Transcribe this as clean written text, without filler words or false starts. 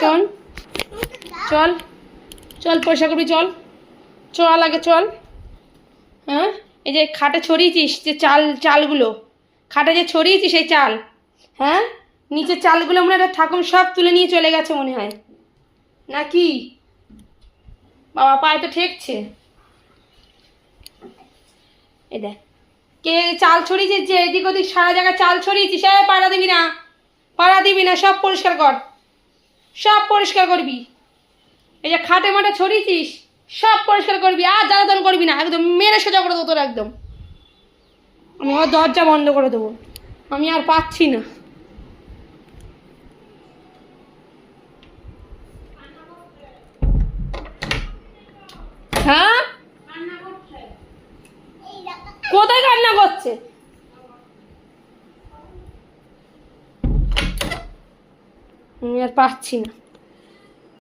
চল চল চল পরিষ্কার করবি, চল চল আগে চল। হ্যাঁ, এই যে খাটে ছড়িয়েছিস যে চালগুলো, খাটে যে ছড়িয়েছিস সেই চাল, হ্যাঁ নিচের চালগুলো মনে হয় ঠাকুর সব তুলে নিয়ে চলে গেছে মনে হয় নাকি? বাবা পায়ে তো ঠেকছে। এই দেখ কে চাল ছড়িয়েছিস, যে এদিক ওদিক সারা জায়গায় চাল ছড়িয়েছিস, পাড়া দিবি না, পাড়া দিবি না, সব পরিষ্কার কর, সব পরিষ্কার করবি। এই যে খাটে মাঠে ছড়িয়েছিস সব পরিষ্কার করবি, আর জ্বালাতন করবি না, একদম মেরে সোজা করে দেবো তোর একদম। আমি আমার দরজা বন্ধ করে দেবো, আমি আর পাচ্ছি না। হ্যাঁ কোথায় কান্না করছে? আমি আর পাচ্ছি না।